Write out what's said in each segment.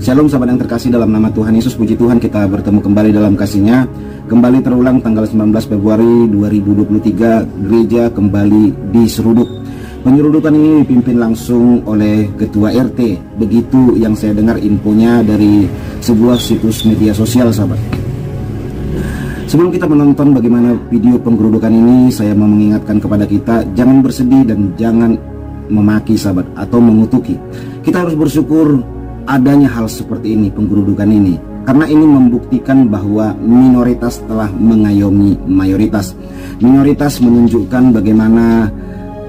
Shalom sahabat yang terkasih, dalam nama Tuhan Yesus, puji Tuhan kita bertemu kembali dalam kasih-Nya. Kembali terulang tanggal 19 Februari 2023, gereja kembali diseruduk. Penyerudukan ini dipimpin langsung oleh Ketua RT. Begitu yang saya dengar infonya dari sebuah situs media sosial sahabat. Sebelum kita menonton bagaimana video penggerudukan ini, saya mau mengingatkan kepada kita, jangan bersedih dan jangan memaki sahabat atau mengutuki. Kita harus bersyukur adanya hal seperti ini, penggerudukan ini, karena ini membuktikan bahwa minoritas telah mengayomi mayoritas. Minoritas menunjukkan bagaimana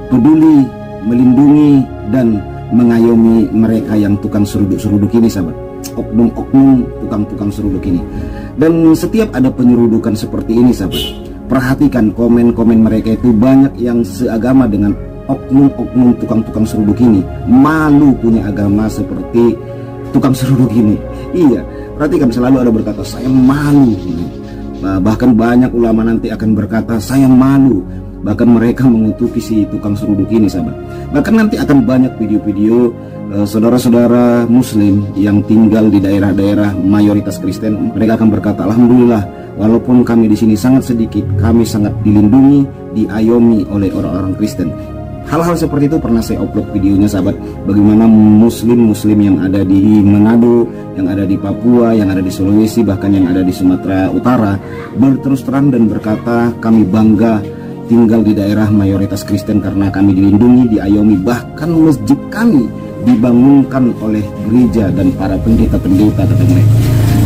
peduli, melindungi, dan mengayomi mereka yang tukang seruduk-seruduk ini sahabat, oknum-oknum tukang-tukang seruduk ini. Dan setiap ada penyerudukan seperti ini sahabat, perhatikan komen-komen mereka itu banyak yang seagama dengan oknum-oknum tukang-tukang seruduk ini. Malu punya agama seperti tukang seruduk ini. Iya, perhatikan, selalu ada berkata saya malu. Bahkan banyak ulama nanti akan berkata saya malu. Bahkan mereka mengutuki si tukang seruduk ini sahabat. Bahkan nanti akan banyak video-video saudara-saudara muslim yang tinggal di daerah-daerah mayoritas Kristen. Mereka akan berkata, alhamdulillah, walaupun kami di sini sangat sedikit, kami sangat dilindungi, diayomi oleh orang-orang Kristen. Hal-hal seperti itu pernah saya upload videonya sahabat, bagaimana muslim-muslim yang ada di Manado, yang ada di Papua, yang ada di Sulawesi, bahkan yang ada di Sumatera Utara berterus terang dan berkata kami bangga tinggal di daerah mayoritas Kristen karena kami dilindungi, diayomi, bahkan masjid kami dibangunkan oleh gereja dan para pendeta-pendeta, kata mereka.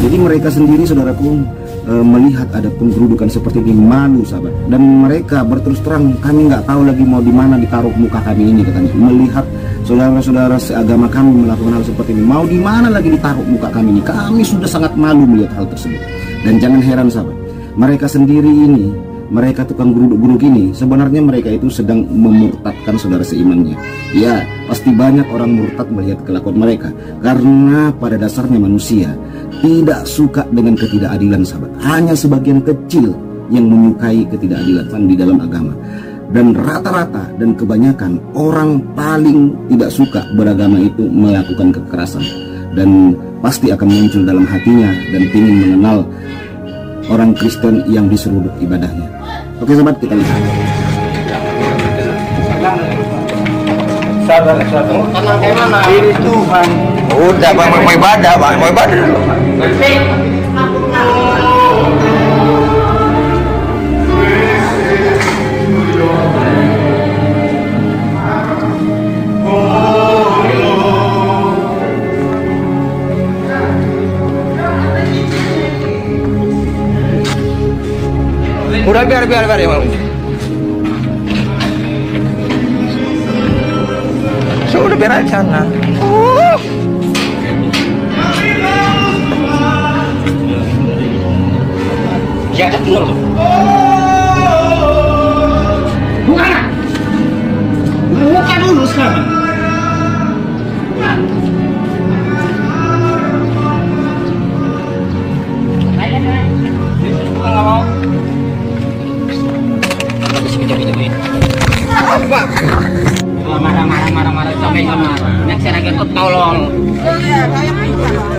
Jadi mereka sendiri saudaraku melihat ada penggerudukan seperti ini, malu sahabat, dan mereka berterus terang kami nggak tahu lagi mau di mana ditaruh muka kami ini, katanya. Melihat saudara-saudara seagama kami melakukan hal seperti ini, mau di mana lagi ditaruh muka kami ini, kami sudah sangat malu melihat hal tersebut. Dan jangan heran sahabat, mereka sendiri ini, mereka tukang geruduk-geruduk ini, sebenarnya mereka itu sedang memurtadkan saudara seimannya. Ya, pasti banyak orang murtad melihat kelakuan mereka, karena pada dasarnya manusia tidak suka dengan ketidakadilan sahabat. Hanya sebagian kecil yang menyukai ketidakadilan di dalam agama. Dan rata-rata dan kebanyakan orang paling tidak suka beragama itu melakukan kekerasan. Dan pasti akan muncul dalam hatinya dan ingin mengenal orang Kristen yang diseruduk ibadahnya. Oke sahabat, kita lihat. Sabar, tenang kayak mana? Ini Tuhan. Udah, Bang, mau ibadah, Bang, mau ibadah dulu. Udah biar ya, Bang. Sudah biar aja sana. Ya, dulu. Buka dulu sekarang. Marah-marah sampai sama next lagi kok tolol.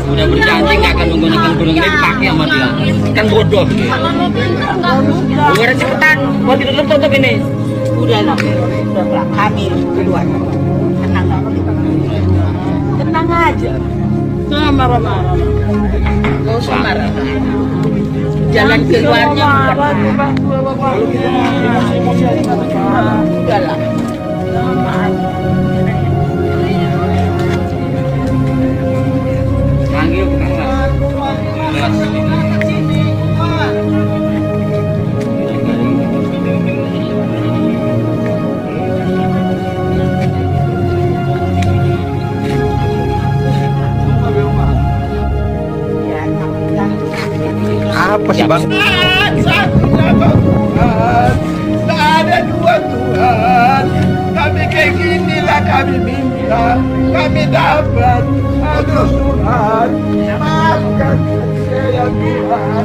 Udah berjanji nggak akan menggunakan gunung ini dipakai sama dia. Kan bodoh dia. Udah cepetan, mau ditutup ini. Udah lah, kami berdua. Tenang aja. Jangan marah-marah. Gak usah marah. Jalan keluarnya udah lah. Panggil apa sih Bang? Tak ada dua Tuhan. Kami kayak gini lah kami minta, kami dapat. Aduh Tuhan, maafkan saya Tuhan,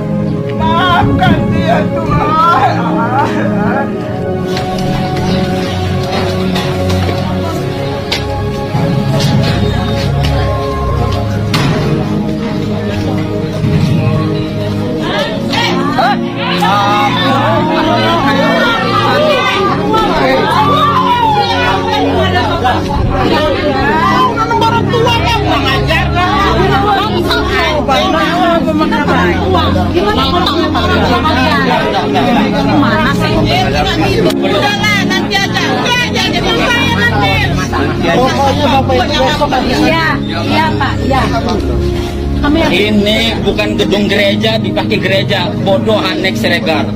maafkan dia Tuhan. Iya Pak, iya. Kami yang Ini bukan gedung gereja dipakai gereja, bodoh aneks Siregar.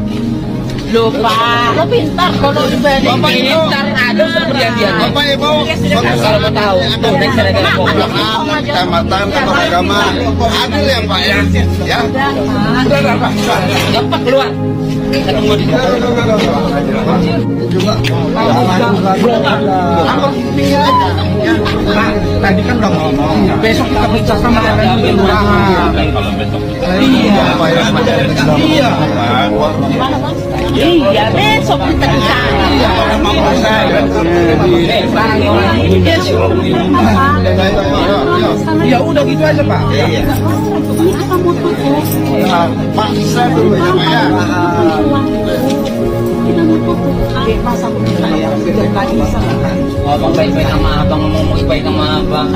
lupa. Lo pintar kalau dibanding. Pintar ada perjanjian. Bapak Ibu, Kalau mau tahu, tuh aneks Siregar bodoh. kecamatan atau agama adil ya Pak ya? Ya. Udah Pak. Gampang keluar. Kita tunggu di sini. Tadi kan udah ngomong. Besok kita bicara sama Iya, Pak ya. Iya. Iya, besok kita di sana. Ya udah gitu aja Pak. Pak bisa dulu ya Pak ya. Abang baik-baik sama abang, ngomong baik sama abang.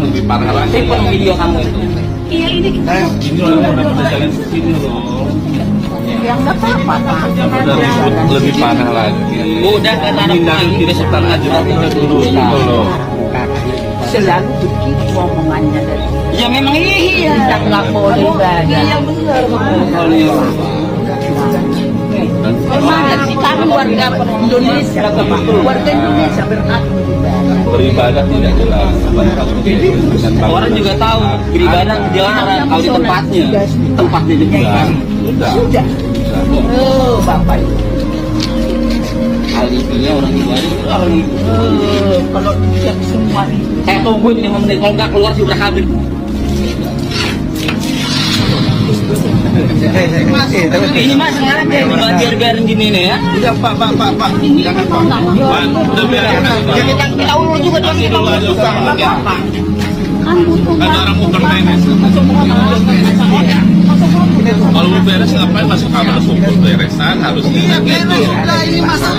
Lebih parah lagi. Telepon video kamu itu. Iya, ini kita yang nggak apa-apa. Lebih parah lagi. Udah kata anak lagi besok tanggal aja dulu. Selalu begitu omongannya dari Ya memang iya. kita ngelakoni ibadah. Iya benar. Mana sih kami warga Indonesia, warga Indonesia berhati Beribadah tidak jelas. Orang juga tahu beribadah jalan tahu di tempatnya. Tempatnya juga. sudah. Oh Bapak itu. Alibinya orang ibadah. Kalau siap semua itu. Saya tungguin 5 menit kalau nggak keluar sih udah habis. Ini mas sengaja nih biarin gini nih ya. Udah Pak. Jangan Pak. Udah biarin. Ya kita ulur juga dong kita ulur juga. Kan orang mau bertenis. Kalau mau beres ngapain masuk kamar subuh beresan harusnya gitu. Ini masa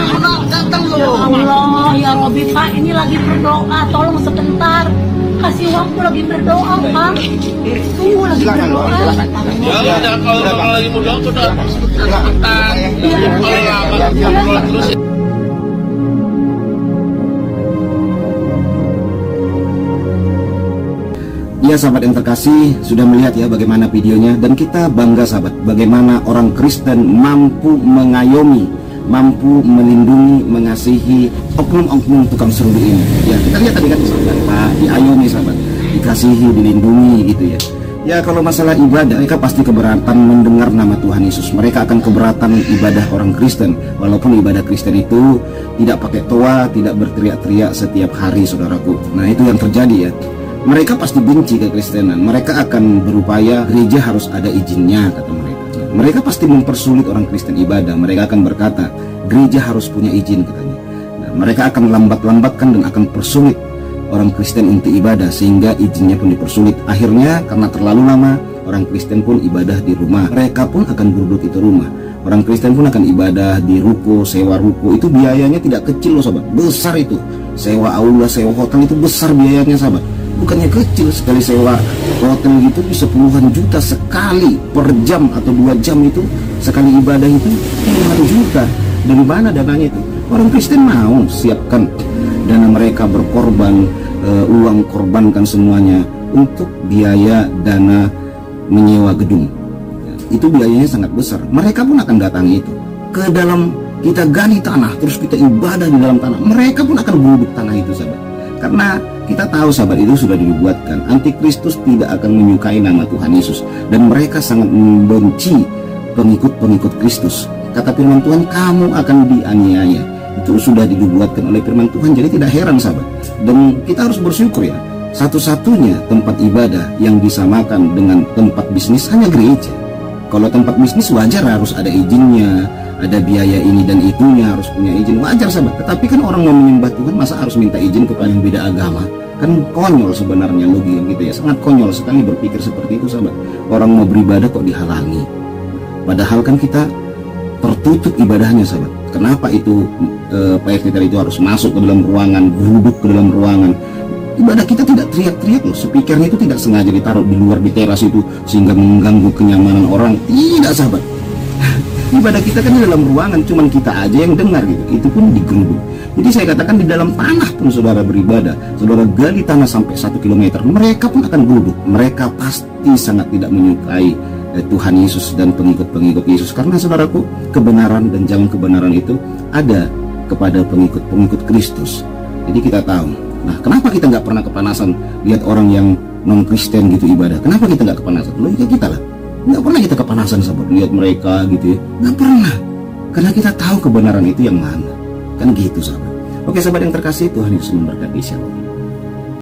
datang loh. Ya Allah, ya Robi Pak, ini lagi berdoa, tolong sebentar. Kasih waktu lagi berdoa, Pak. Tunggu lagi berdoa. Ya udah kalau lagi muda udah sebentar. Kalau lama terus. Ya sahabat yang terkasih, sudah melihat ya bagaimana videonya, dan kita bangga sahabat bagaimana orang Kristen mampu mengayomi, mampu melindungi, mengasihi oknum-oknum tukang seruduk ini. Ya kita lihat tadi kan sahabat, Pak, diayomi sahabat, dikasihi, dilindungi gitu ya. Ya kalau masalah ibadah, mereka pasti keberatan mendengar nama Tuhan Yesus. Mereka akan keberatan ibadah orang Kristen, walaupun ibadah Kristen itu tidak pakai toa, tidak berteriak-teriak setiap hari saudaraku. Nah itu yang terjadi ya. Mereka pasti benci kekristenan. Mereka akan berupaya gereja harus ada izinnya, kata mereka. Mereka pasti mempersulit orang Kristen ibadah. Mereka akan berkata gereja harus punya izin, katanya. Nah, mereka akan lambat-lambatkan dan akan persulit orang Kristen untuk ibadah, sehingga izinnya pun dipersulit. Akhirnya karena terlalu lama, orang Kristen pun ibadah di rumah. Mereka pun akan berduduk itu rumah. Orang Kristen pun akan ibadah di ruko, sewa ruko. Itu biayanya tidak kecil loh sahabat, besar itu. Sewa aula, sewa hotel itu besar biayanya sahabat. Bukannya kecil, sekali sewa hotel gitu bisa puluhan juta sekali per jam atau 2 jam itu, sekali ibadah itu puluhan juta. Dari mana dananya itu? Orang Kristen mau siapkan dana mereka, berkorban, uang korbankan semuanya untuk biaya dana menyewa gedung. Itu biayanya sangat besar. Mereka pun akan datangi itu ke dalam, kita gali tanah terus kita ibadah di dalam tanah. Mereka pun akan berubuk tanah itu sahabat. Karena kita tahu sahabat itu sudah dibuatkan, antikristus tidak akan menyukai nama Tuhan Yesus, dan mereka sangat membenci pengikut-pengikut Kristus. Kata firman Tuhan, kamu akan dianiaya. Itu sudah dibuatkan oleh firman Tuhan, jadi tidak heran sahabat. Dan kita harus bersyukur ya, satu-satunya tempat ibadah yang disamakan dengan tempat bisnis hanya gereja. Kalau tempat bisnis wajar harus ada izinnya, ada biaya ini dan itunya, harus punya izin, wajar sahabat. Tetapi kan orang mau menyembah Tuhan masa harus minta izin kepada yang beda agama? Kan konyol sebenarnya logika gitu ya, sangat konyol sekali berpikir seperti itu sahabat. Orang mau beribadah kok dihalangi, padahal kan kita tertutup ibadahnya sahabat. Kenapa itu Pak RT itu harus masuk ke dalam ruangan, duduk ke dalam ruangan? Ibadah kita tidak teriak-teriak loh, speakernya itu tidak sengaja ditaruh di luar di teras itu sehingga mengganggu kenyamanan orang, tidak sahabat. Ibadah kita kan di dalam ruangan, cuman kita aja yang dengar gitu. Itu pun digeruduk. Jadi saya katakan di dalam tanah pun saudara beribadah, saudara gali tanah sampai 1 kilometer, mereka pun akan geruduk. Mereka pasti sangat tidak menyukai Tuhan Yesus dan pengikut-pengikut Yesus. Karena saudaraku, kebenaran dan jalan kebenaran itu ada kepada pengikut-pengikut Kristus. Jadi kita tahu. Nah, kenapa kita nggak pernah kepanasan lihat orang yang non-Kristen gitu ibadah? Kenapa kita nggak kepanasan? Logika kita lah. Nggak pernah kita kepanasan sahabat lihat mereka gitu ya. Nggak pernah. Karena kita tahu kebenaran itu yang mana. Kan gitu sahabat. Oke sahabat yang terkasih, Tuhan Yesus memberkati. Shalom.